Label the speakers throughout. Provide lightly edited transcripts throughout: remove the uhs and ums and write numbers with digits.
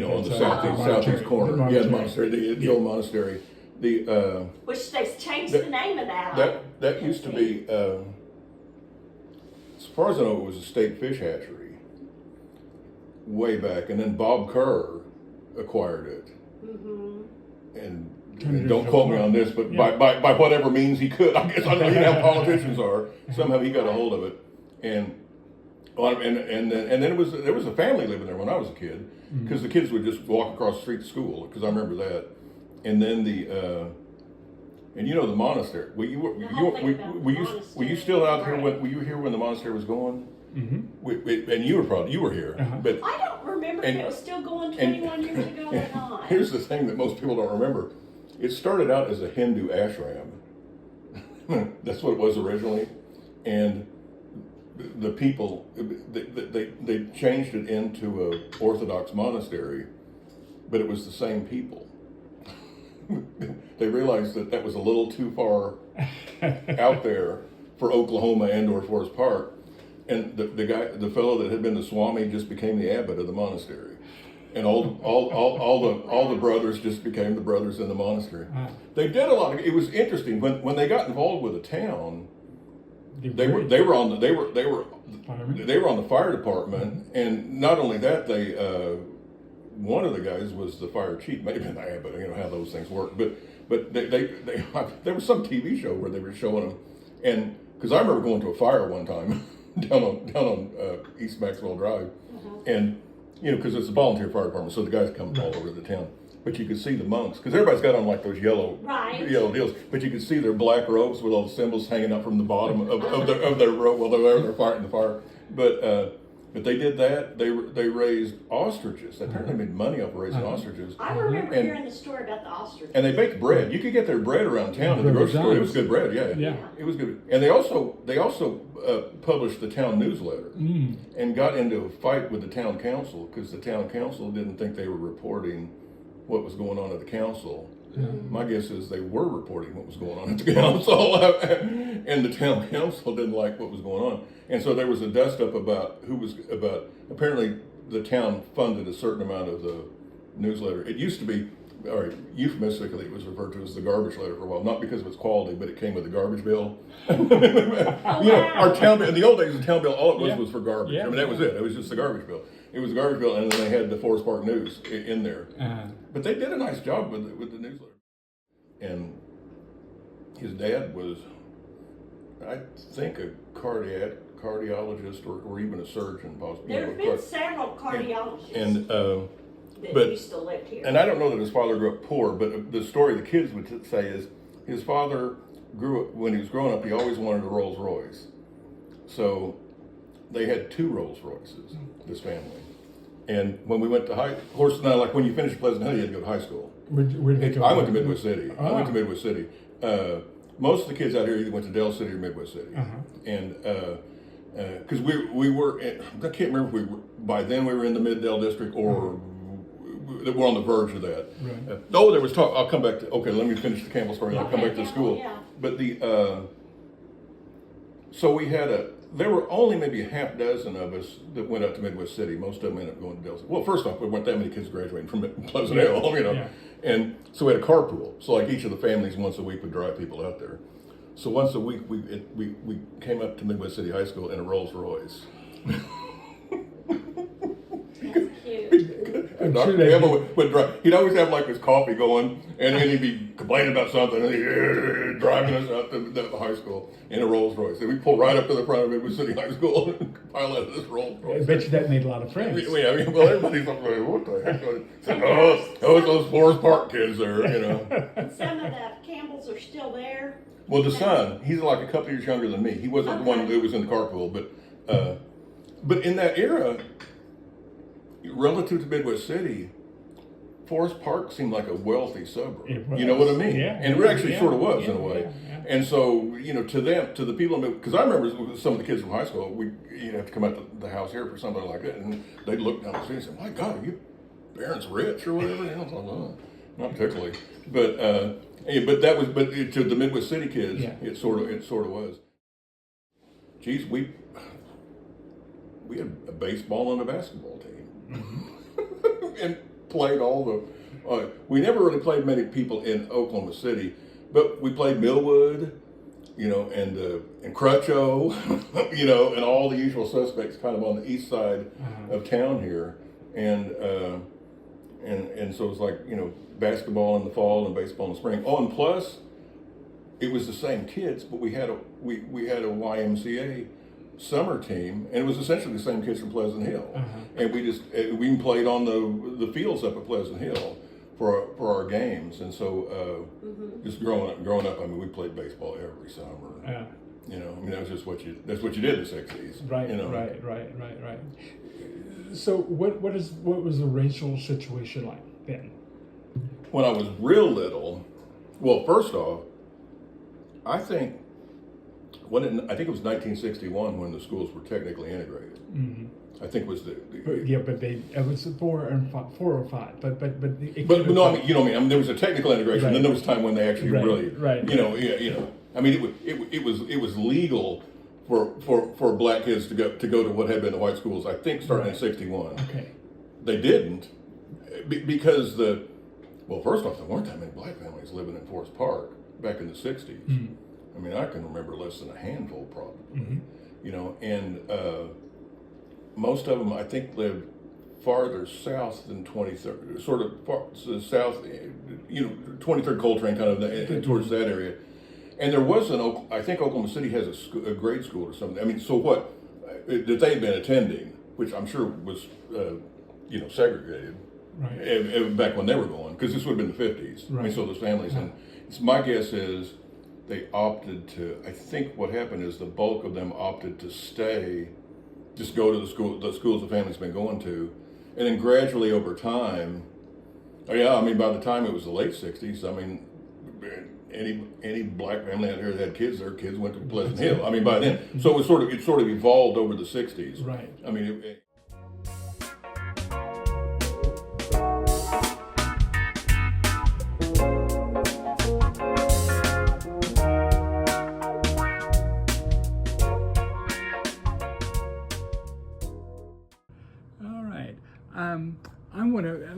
Speaker 1: on the southeast corner. Yeah, the monastery, the old monastery.
Speaker 2: Which they've changed the name of that.
Speaker 1: That used to be, as far as I know, it was a state fish hatchery way back, and then Bob Kerr acquired it. And don't quote me on this, but by whatever means he could, I guess I don't know how politicians are. Somehow he got a hold of it, and then there was a family living there when I was a kid, because the kids would just walk across the street to school, because I remember that. And then the monastery. Were you still out here? Were you here when the monastery was going? And you were here. But
Speaker 2: I don't remember if it was still going 21 years ago or not.
Speaker 1: Here's the thing that most people don't remember. It started out as a Hindu ashram. That's what it was originally. And the people, they changed it into an Orthodox monastery, but it was the same people. They realized that was a little too far out there for Oklahoma and/or Forest Park, and the fellow that had been the Swami just became the abbot of the monastery, and all the brothers just became the brothers in the monastery. They did a lot. It was interesting when they got involved with the town. They were on the fire department, and not only that, one of the guys was the fire chief, maybe an abbot, how those things work. But there was some TV show where they were showing them, and because I remember going to a fire one time down on East Maxwell Drive, and because it's a volunteer fire department, so the guys come all over the town. But you could see the monks, because everybody's got on like those yellow deals. But you could see their black robes with all the symbols hanging up from the bottom of their robe while they're fighting the fire. But they did that. They raised ostriches. They apparently made money off of raising ostriches.
Speaker 2: I remember hearing the story about the ostriches.
Speaker 1: And they baked bread. You could get their bread around town at the grocery store. It was good bread. Yeah. It was good. And they also published the town newsletter and got into a fight with the town council, because the town council didn't think they were reporting what was going on at the council. My guess is they were reporting what was going on at the council, and the town council didn't like what was going on. And so there was a dust up about apparently the town funded a certain amount of the newsletter. It used to be, euphemistically, it was referred to as the garbage letter for a while, not because of its quality, but it came with a garbage bill. Our town bill, in the old days, the town bill, all it was for garbage. I mean, that was it. It was just the garbage bill. It was a garbage bill, and then they had the Forest Park News in there. But they did a nice job with the newsletter. And his dad was, I think, a cardiologist or even a surgeon, possibly.
Speaker 2: There have been several cardiologists
Speaker 1: that
Speaker 2: used to live here.
Speaker 1: And I don't know that his father grew up poor, but the story the kids would say is his father grew up, when he was growing up, he always wanted a Rolls Royce. So they had 2 Rolls Royces, this family. And when we went to like when you finished Pleasant Hill, you had to go to high school. I went to Midwest City. Most of the kids out here either went to Dell City or Midwest City. And because we were, I can't remember if we were, by then we were in the Mid-Dell district or we're on the verge of that. There was talk, I'll come back to, let me finish the Campbell story and I'll come back to school. But so we had there were only maybe a half dozen of us that went out to Midwest City. Most of them ended up going to Dell City. Well, first off, there weren't that many kids graduating from Pleasant Hill, And so we had a carpool. So like each of the families once a week would drive people out there. So once a week we came up to Midwest City High School in a Rolls Royce. Dr. Campbell would drive. He'd always have like his coffee going, and then he'd be complaining about something, and he'd driving us out to the high school in a Rolls Royce. And we'd pull right up to the front of Midwest City High School and pile out of this Rolls Royce.
Speaker 3: I bet you that made a lot of friends.
Speaker 1: Well, everybody's like, what the heck? Those Forest Park kids there,
Speaker 2: And some of the Campbells are still there.
Speaker 1: Well, the son, he's like a couple years younger than me. He wasn't the one that was in the carpool, but in that era, relative to Midwest City, Forest Park seemed like a wealthy suburb. You know what I mean? And it actually sort of was in a way. And so, to them, to the people, because I remember some of the kids from high school, you'd have to come out to the house here for something like that, and they'd look down the street and say, "My God, are you parents rich or whatever?" I was like, "Oh, not particularly," but to the Midwest City kids, it sort of was. Geez, we had a baseball and a basketball team. And played all the. We never really played many people in Oklahoma City, but we played Millwood, and Crutcho, and all the usual suspects, kind of on the east side of town here, and so it was like basketball in the fall and baseball in the spring. Oh, and plus, it was the same kids, but we had a YMCA summer team, and it was essentially the same kids from Pleasant Hill, and we even played on the fields up at Pleasant Hill for our games, and so just growing up, I mean, we played baseball every summer.
Speaker 3: Yeah.
Speaker 1: That was just what you did in the '60s.
Speaker 3: Right. Right. So what was the racial situation like then?
Speaker 1: When I was real little, well, first off, I think it was 1961 when the schools were technically integrated. I think it was
Speaker 3: but it was 4 or 5, but
Speaker 1: no, I mean, there was a technical integration, and then there was a time when they actually really, I mean, it was legal for black kids to go to what had been the white schools. I think starting in '61.
Speaker 3: Okay.
Speaker 1: They didn't because first off, there weren't that many black families living in Forest Park back in the '60s. I mean, I can remember less than a handful, probably. And most of them, I think, lived farther south than 23rd, sort of south, 23rd Coltrane, kind of towards that area. And there was I think Oklahoma City has a grade school or something. I mean, so what that they had been attending, which I'm sure was, segregated.
Speaker 3: Right.
Speaker 1: Back when they were going, because this would have been the 50s.
Speaker 3: Right.
Speaker 1: I mean, so those families, and my guess is they opted to. I think what happened is the bulk of them opted to stay, just go to the schools the family's been going to, and then gradually over time. By the time it was the late '60s, I mean, any black family out here that had kids, their kids went to Pleasant Hill. I mean, by then, so it sort of evolved over the '60s.
Speaker 3: Right.
Speaker 1: I mean.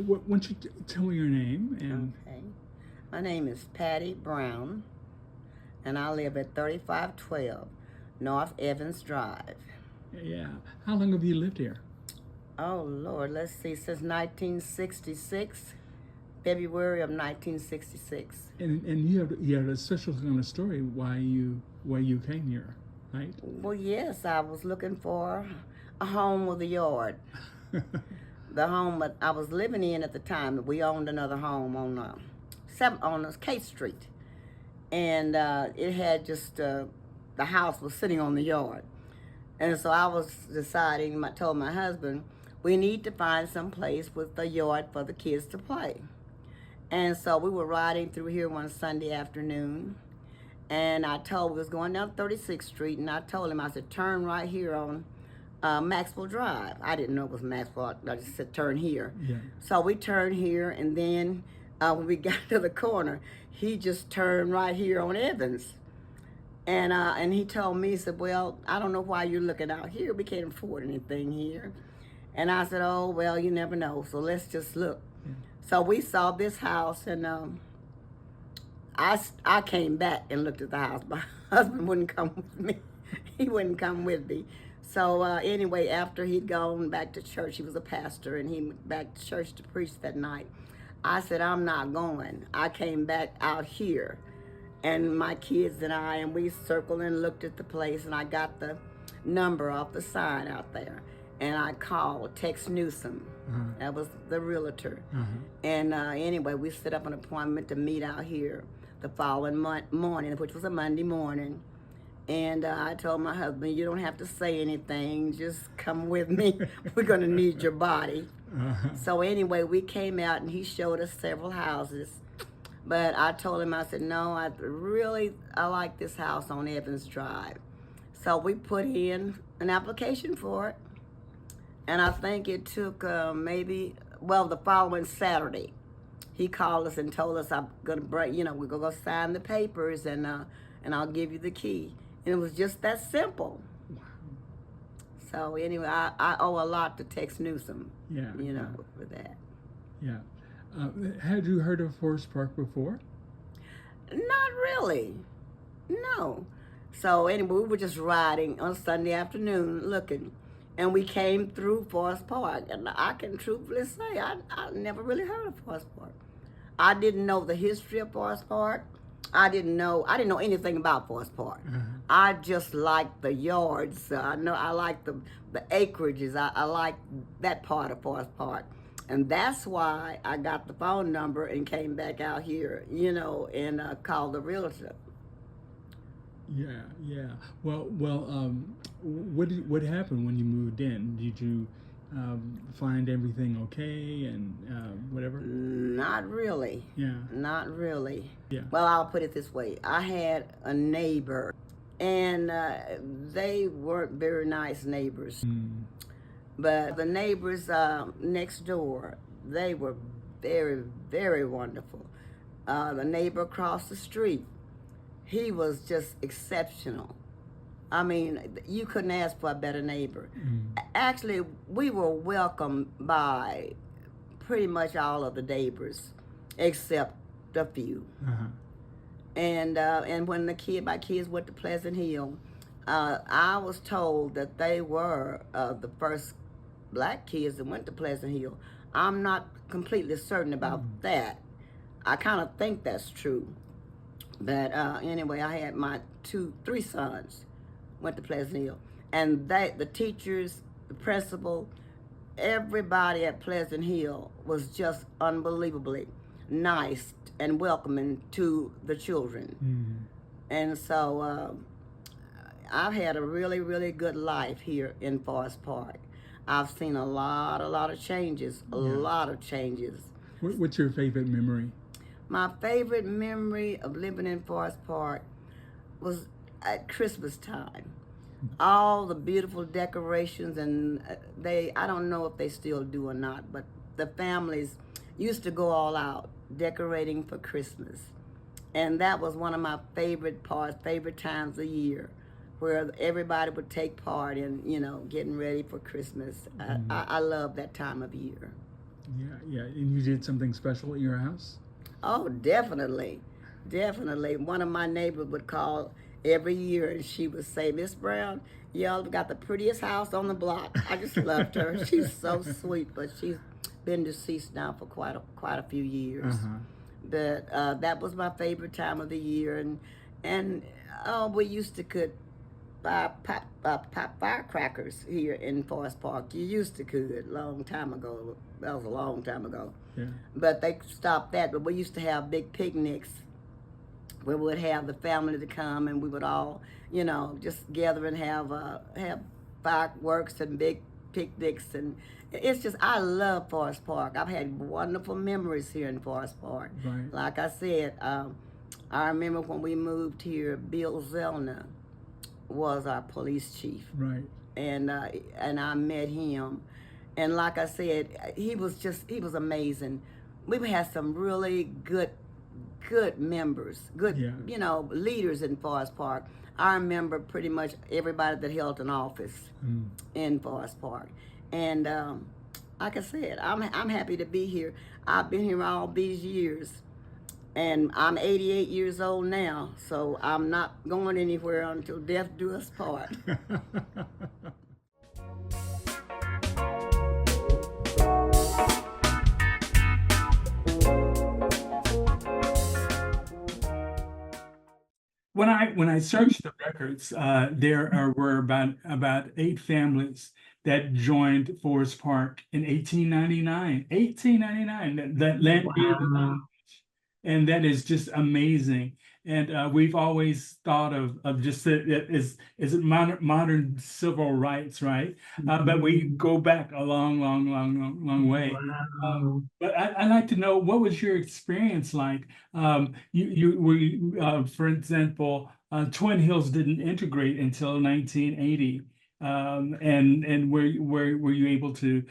Speaker 3: Why don't you tell me your name? And
Speaker 4: Okay. My name is Patty Brown, and I live at 3512 North Evans Drive.
Speaker 3: Yeah. How long have you lived here?
Speaker 4: Oh, Lord, let's see, since 1966, February of 1966.
Speaker 3: And you had a special kind of story why you came here, right?
Speaker 4: Well, yes, I was looking for a home with a yard. The home that I was living in at the time, we owned another home on K Street, and it had just the house was sitting on the yard, and so I was deciding. I told my husband, we need to find some place with a yard for the kids to play, and so we were riding through here one Sunday afternoon, and we was going down 36th Street, and I told him, I said, turn right here on Maxwell Drive. I didn't know it was Maxwell. I just said turn here.
Speaker 3: Yeah.
Speaker 4: So we turned here, and then when we got to the corner, he just turned right here on Evans. And he told me, he said, well, I don't know why you're looking out here. We can't afford anything here. And I said, oh, well, you never know. So let's just look. Yeah. So we saw this house, and I came back and looked at the house. My husband wouldn't come with me. He wouldn't come with me. So anyway, after he'd gone back to church, he was a pastor, and he went back to church to preach that night. I said, I'm not going. I came back out here, and my kids and we circled and looked at the place, and I got the number off the sign out there, and I called Tex Newsom. That was the realtor. And anyway, we set up an appointment to meet out here the following morning, which was a Monday morning. And I told my husband, you don't have to say anything, just come with me. We're going to need your body. So anyway, we came out, and he showed us several houses. But I told him, I said, no, I like this house on Evans Drive. So we put in an application for it. And I think it took the following Saturday, he called us and told us, I'm going to we're going to go sign the papers, and I'll give you the key. And it was just that simple.
Speaker 3: Wow.
Speaker 4: So anyway, I owe a lot to Tex Newsom,
Speaker 3: Yeah.
Speaker 4: For that.
Speaker 3: Yeah. Had you heard of Forest Park before?
Speaker 4: Not really. No. So anyway, we were just riding on Sunday afternoon looking, and we came through Forest Park. And I can truthfully say I never really heard of Forest Park. I didn't know the history of Forest Park. I didn't know anything about Forest Park. I just liked the yards. I like the acreages. I like that part of Forest Park. And that's why I got the phone number and came back out here, and called the realtor.
Speaker 3: Yeah, yeah. What happened when you moved in? Did you find everything okay and whatever?
Speaker 4: Not really.
Speaker 3: Yeah,
Speaker 4: Not really.
Speaker 3: yeah.
Speaker 4: Well, I'll put it this way. I had a neighbor, and they weren't very nice neighbors. But the neighbors next door, they were very, very wonderful. The neighbor across the street, he was just exceptional. I mean, you couldn't ask for a better neighbor. Actually, we were welcomed by pretty much all of the neighbors, except a few. And when my kids went to Pleasant Hill, I was told that they were the first black kids that went to Pleasant Hill. I'm not completely certain about that. I kind of think that's true. But anyway, I had my three sons went to Pleasant Hill, and the teachers, the principal, everybody at Pleasant Hill was just unbelievably nice and welcoming to the children. And so I've had a really, really good life here in Forest Park. I've seen a lot of changes, a lot of changes.
Speaker 3: What's your favorite memory?
Speaker 4: My favorite memory of living in Forest Park was at Christmas time. All the beautiful decorations, and I don't know if they still do or not, but the families used to go all out decorating for Christmas. And that was one of my favorite times of the year, where everybody would take part in, getting ready for Christmas. I love that time of year.
Speaker 3: Yeah, yeah. And you did something special at your house?
Speaker 4: Oh, definitely. Definitely. One of my neighbors would call every year and she would say, "Miss Brown, y'all got the prettiest house on the block." I just loved her. She's so sweet, but she's been deceased now for quite a few years. But that was my favorite time of the year. And we used to could pop firecrackers here in Forest Park. You used to could, long time ago. That was a long time ago.
Speaker 3: Yeah.
Speaker 4: But they stopped that. But we used to have big picnics where we'd have the family to come, and we would all, just gather and have fireworks and big picnics. And it's just, I love Forest Park. I've had wonderful memories here in Forest Park.
Speaker 3: Right.
Speaker 4: Like I said, I remember when we moved here, Bill Zellner was our police chief.
Speaker 3: Right.
Speaker 4: And I met him. And like I said, he was amazing. We had some really good members, leaders in Forest Park. I remember pretty much everybody that held an office in Forest Park. And like I said, I'm happy to be here. I've been here all these years. And I'm 88 years old now, so I'm not going anywhere until death do us part.
Speaker 3: When I searched the records, were about 8 families that joined Forest Park in 1899. 1899, that landed here. And that is just amazing. And we've always thought of just is it modern civil rights, right? But we go back a long way. But I'd like to know, what was your experience like? For example, Twin Hills didn't integrate until 1980. And were you able to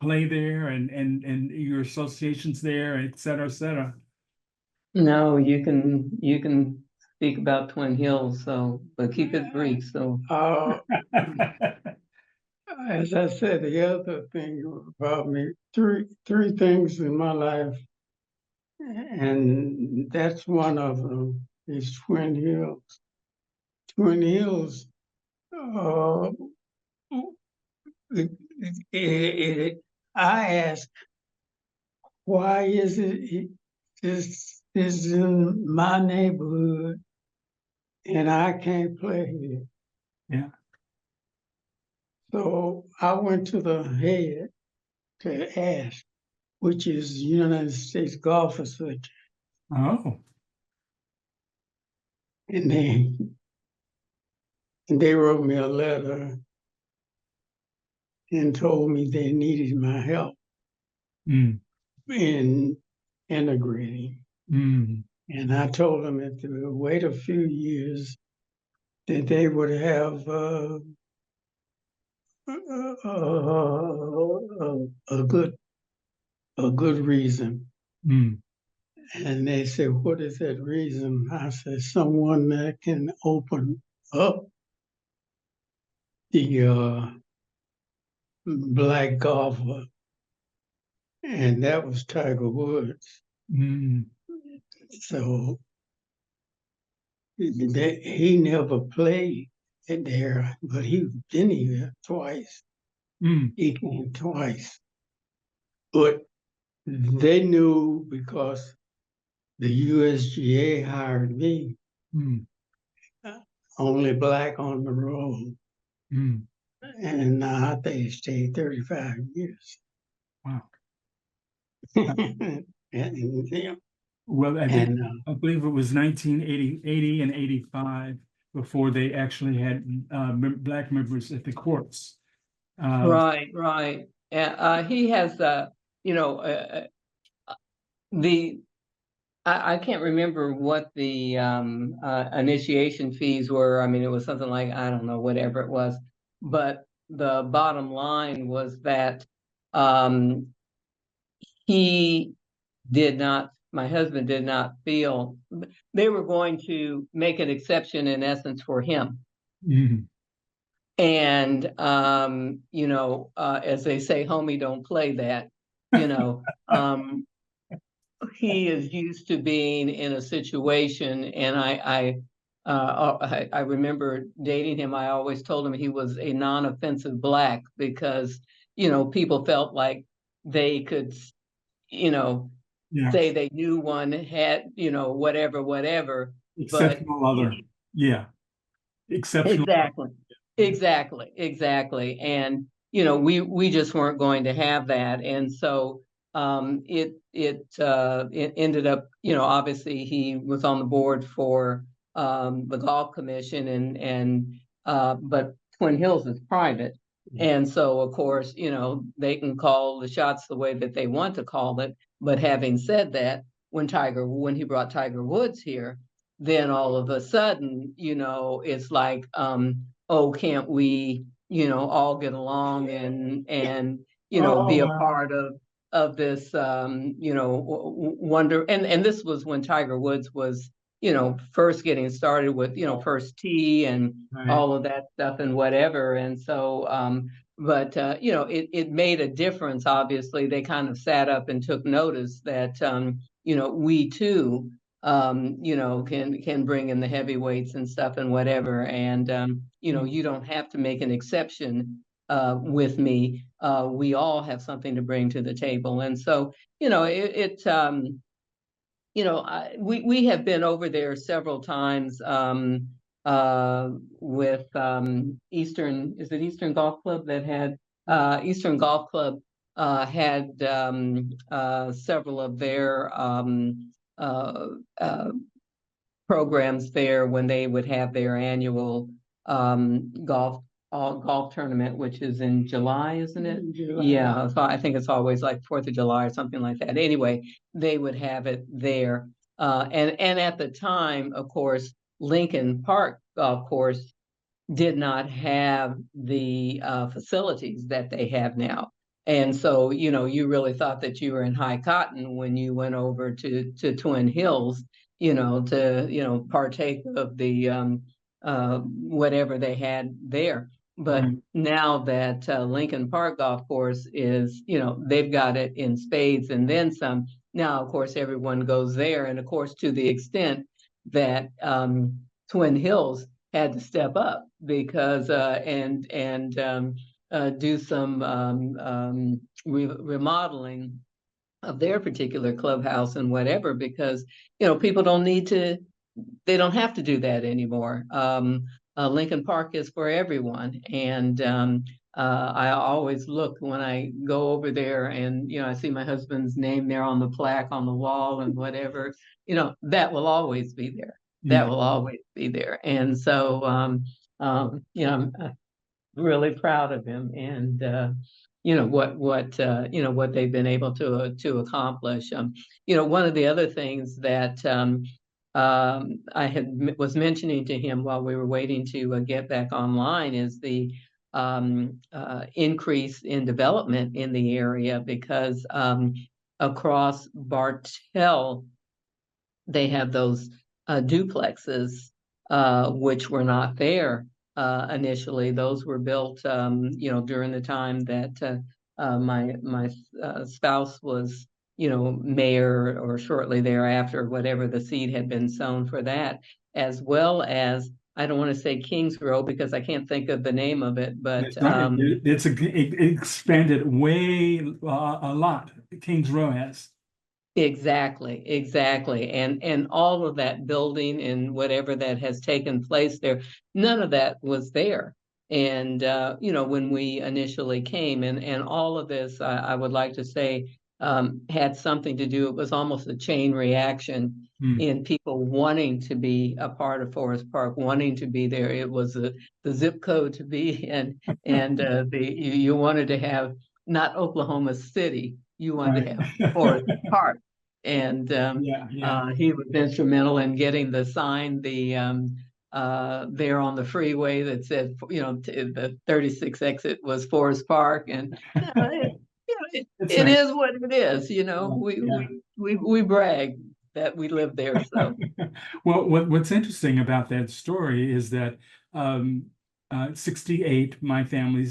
Speaker 3: play there and your associations there, et cetera, et cetera?
Speaker 5: No, you can speak about Twin Hills, but keep it brief. So
Speaker 6: as I said, the other thing about me, three things in my life, and that's one of them is Twin Hills. Twin Hills, uh, it, I ask, why is this is in my neighborhood and I can't play here?
Speaker 3: Yeah.
Speaker 6: So I went to the head to ask, which is the United States Golf Association,
Speaker 3: Oh.
Speaker 6: and they wrote me a letter and told me they needed my help
Speaker 3: Mm.
Speaker 6: in integrating.
Speaker 3: Mm.
Speaker 6: And I told them if they would wait a few years, that they would have a good reason.
Speaker 3: Mm.
Speaker 6: And they said, "What is that reason?" I said, "Someone that can open up the black golfer," and that was Tiger Woods.
Speaker 3: Mm.
Speaker 6: So he never played there, but he been here twice.
Speaker 3: Mm.
Speaker 6: He came twice, but they knew because the USGA hired me,
Speaker 3: Mm.
Speaker 6: only black on the road,
Speaker 3: Mm.
Speaker 6: and I think it stayed 35 years.
Speaker 3: Wow.
Speaker 6: and, yeah,
Speaker 3: Well,
Speaker 6: and
Speaker 3: I believe it was 1980 and 85 before they actually had black members at the courts.
Speaker 5: Right, right. He has, you know, the I can't remember what the initiation fees were. I mean, it was something like, I don't know, whatever it was. But the bottom line was that um, he did not, my husband did not feel they were going to make an exception in essence for him.
Speaker 3: Mm.
Speaker 5: And as they say, homie, don't play that, you know. He is used to being in a situation, and I remember dating him. I always told him he was a non-offensive black because people felt like they could you know
Speaker 3: Yeah.
Speaker 5: say they knew one had whatever, but
Speaker 3: Exceptional other. Yeah. Exceptional.
Speaker 5: exactly, exactly. And we just weren't going to have that. And so it ended up, obviously he was on the board for the golf commission, and but Twin Hills is private. And so of course, they can call the shots the way that they want to call it. But having said that, when he brought Tiger Woods here, then all of a sudden, it's like, oh, can't we, all get along and
Speaker 3: Oh,
Speaker 5: be a
Speaker 3: wow.
Speaker 5: part of this, wonder. And this was when Tiger Woods was, first getting started with, first tee and
Speaker 3: Right.
Speaker 5: all of that stuff and whatever. And so, but it made a difference. Obviously, they kind of sat up and took notice that, we too can bring in the heavyweights and stuff and whatever. And, you don't have to make an exception with me. We all have something to bring to the table. And so, we have been over there several times with is it Eastern Golf Club that had Eastern Golf Club had several of their uh, uh, programs there when they would have their annual golf tournament, which is in July, isn't it?
Speaker 6: July.
Speaker 5: Yeah, so I think it's always like 4th of July or something like that. Anyway, they would have it there. And at the time, of course, Lincoln Park Golf Course did not have the facilities that they have now. And so, you really thought that you were in high cotton when you went over to Twin Hills, to partake of the whatever they had there. But
Speaker 3: Right.
Speaker 5: now that Lincoln Park Golf Course is, they've got it in spades and then some. Now, of course, everyone goes there. And of course, to the extent that Twin Hills had to step up because do some remodeling of their particular clubhouse and whatever, because, people they don't have to do that anymore. Lincoln Park is for everyone. And I always look when I go over there and, I see my husband's name there on the plaque on the wall and whatever, that will always be there. That
Speaker 3: Yeah.
Speaker 5: will always be there. And so, I'm really proud of him and, what they've been able to accomplish. One of the other things that was mentioning to him while we were waiting to get back online is the increase in development in the area, because across Bartell they have those duplexes which were not there initially. Those were built during the time that my spouse was mayor, or shortly thereafter, whatever the seed had been sown for that, as well as, I don't want to say Kings Row because I can't think of the name of it, but
Speaker 3: That's right. It expanded way a lot. Kings Row has.
Speaker 5: exactly. And all of that building and whatever that has taken place there, none of that was there. And when we initially came, and all of this, I would like to say, had something to do, it was almost a chain reaction in people wanting to be a part of Forest Park, wanting to be there. It was the zip code to be in, and you wanted to have not Oklahoma City, you wanted to have
Speaker 3: Right.
Speaker 5: Forest Park. And
Speaker 3: Yeah.
Speaker 5: he was instrumental in getting the sign, there on the freeway that said, the 36 exit was Forest Park. And
Speaker 3: That's
Speaker 5: it
Speaker 3: nice.
Speaker 5: is what it is,
Speaker 3: Yeah.
Speaker 5: we brag that we live there. So
Speaker 3: Well, what's interesting about that story is that 68, my family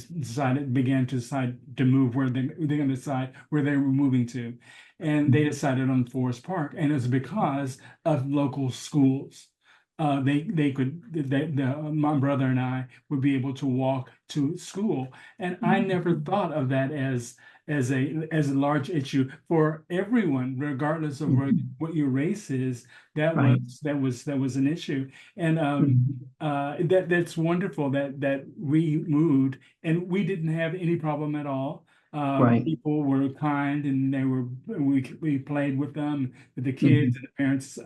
Speaker 3: began to decide to move where they're going to decide where they were moving to. And they decided on Forest Park. And it was because of local schools. My brother and I would be able to walk to school. And I never thought of that as a large issue for everyone, regardless of what your race is.
Speaker 5: Right.
Speaker 3: That was an issue. And
Speaker 5: Mhm.
Speaker 3: that's wonderful that we moved and we didn't have any problem at all.
Speaker 5: Right.
Speaker 3: People were kind, and we played with them, with the kids,
Speaker 5: Mhm.
Speaker 3: and the parents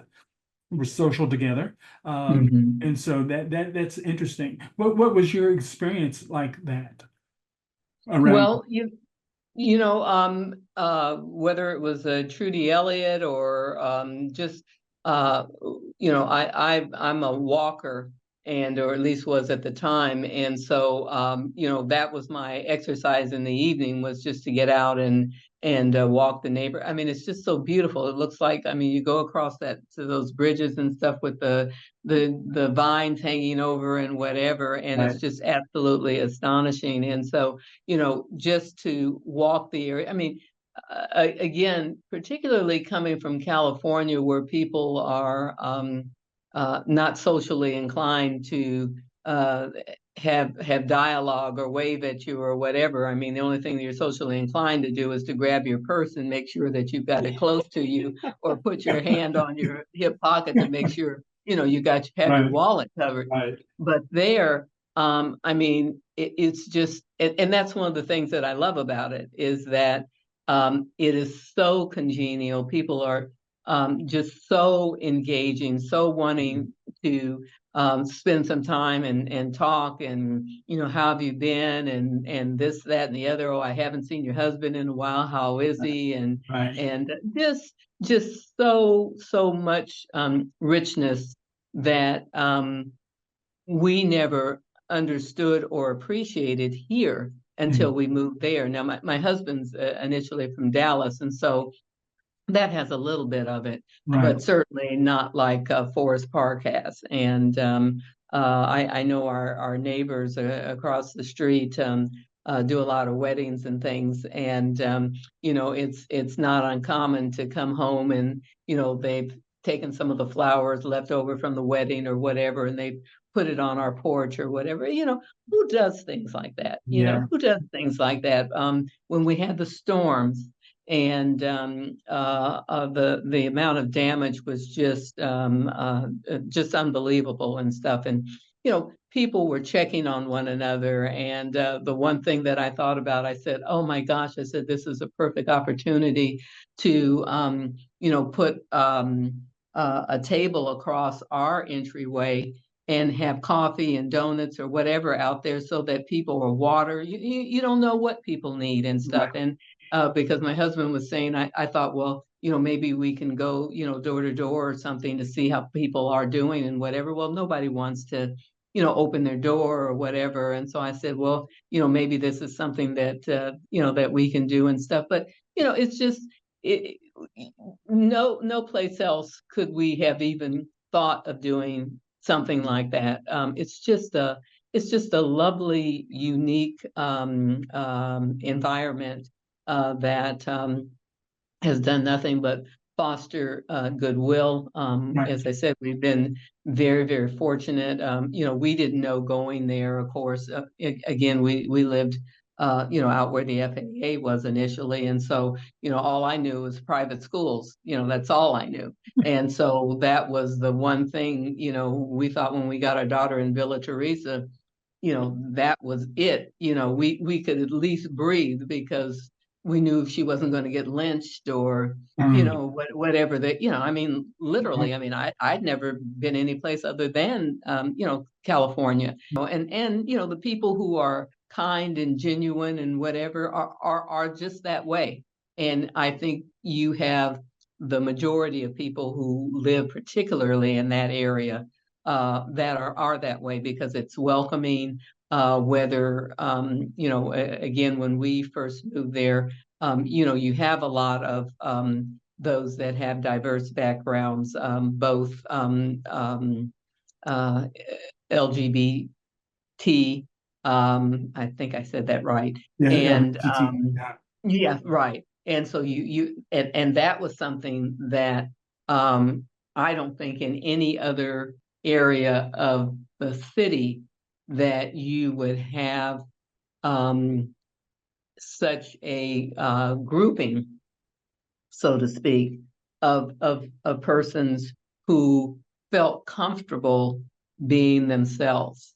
Speaker 3: were social together.
Speaker 5: Mhm.
Speaker 3: And so that's interesting. What was your experience like that around?
Speaker 5: Well, whether it was Trudy Elliott or just I'm a walker, and or at least was at the time, and so that was my exercise in the evening, was just to get out and walk the neighbor. I mean, it's just so beautiful. It looks like, I mean, you go across to those bridges and stuff with the vines hanging over and whatever, and it's
Speaker 3: Right.
Speaker 5: just absolutely astonishing. And so just to walk the area. I mean, again, particularly coming from California, where people are not socially inclined to have dialogue or wave at you or whatever. I mean, the only thing that you're socially inclined to do is to grab your purse and make sure that you've got it close to you, or put your hand on your hip pocket to make sure you have your
Speaker 3: Right.
Speaker 5: wallet covered.
Speaker 3: Right.
Speaker 5: But there, I mean, it's just, and that's one of the things that I love about it, is that it is so congenial. People are just so engaging, so wanting to spend some time and talk, and how have you been, and this, that, and the other. Oh, I haven't seen your husband in a while. How is he?
Speaker 3: Right.
Speaker 5: And just so much richness that we never understood or appreciated here until we moved there. Now, my husband's initially from Dallas, and so that has a little bit of it,
Speaker 3: Right.
Speaker 5: but certainly not like Forest Park has. And I know our neighbors across the street do a lot of weddings and things, and it's not uncommon to come home and they've taken some of the flowers left over from the wedding or whatever, and they put it on our porch or whatever. Who does things like that?
Speaker 3: Yeah.
Speaker 5: Who does things like that? When we had the storms and the amount of damage was just unbelievable and stuff. And people were checking on one another. And the one thing that I thought about, I said, "Oh my gosh!" I said, "This is a perfect opportunity to put a table across our entryway." And have coffee and donuts or whatever out there so that people, or water, you don't know what people need and stuff.
Speaker 3: Right.
Speaker 5: And because my husband was saying, I thought, well, maybe we can go, door to door or something to see how people are doing and whatever. Well, nobody wants to, open their door or whatever. And so I said, well, maybe this is something that, that we can do and stuff. But, it's just, it, no place else could we have even thought of doing something like that. It's just a lovely, unique environment that has done nothing but foster goodwill.
Speaker 3: Right.
Speaker 5: As I said, we've been very, very fortunate. We didn't know going there, of course. Again, we lived out where the FAA was initially. And so, all I knew was private schools, that's all I knew. And so that was the one thing, we thought when we got our daughter in Villa Teresa, that was it. We could at least breathe because we knew she wasn't going to get lynched or, whatever that, I mean, literally, I mean, I'd never been any place other than, California. And the people who are kind and genuine and whatever are just that way. And I think you have the majority of people who live particularly in that area that are that way because it's welcoming. Whether again, when we first moved there, you have a lot of those that have diverse backgrounds, both LGBT. I think I said that right.
Speaker 3: Yeah.
Speaker 5: And
Speaker 3: Yeah.
Speaker 5: yeah, right. And so and that was something that I don't think in any other area of the city that you would have such a grouping, so to speak, of persons who felt comfortable being themselves.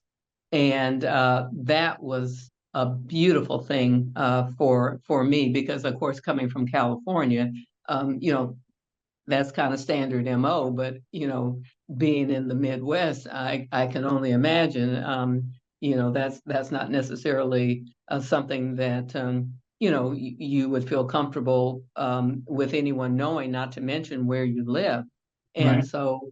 Speaker 5: And that was a beautiful thing for me because, of course, coming from California, that's kind of standard MO. But being in the Midwest, I can only imagine. That's not necessarily something that you would feel comfortable with anyone knowing. Not to mention where you live, and
Speaker 3: Right.
Speaker 5: so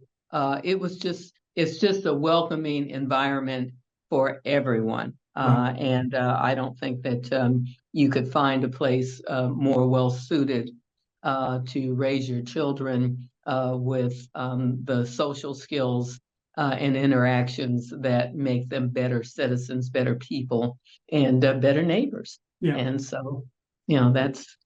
Speaker 5: it's just a welcoming environment for everyone.
Speaker 3: Right.
Speaker 5: And I don't think that you could find a place more well suited to raise your children with the social skills and interactions that make them better citizens, better people, and better neighbors.
Speaker 3: Yeah.
Speaker 5: And so, that's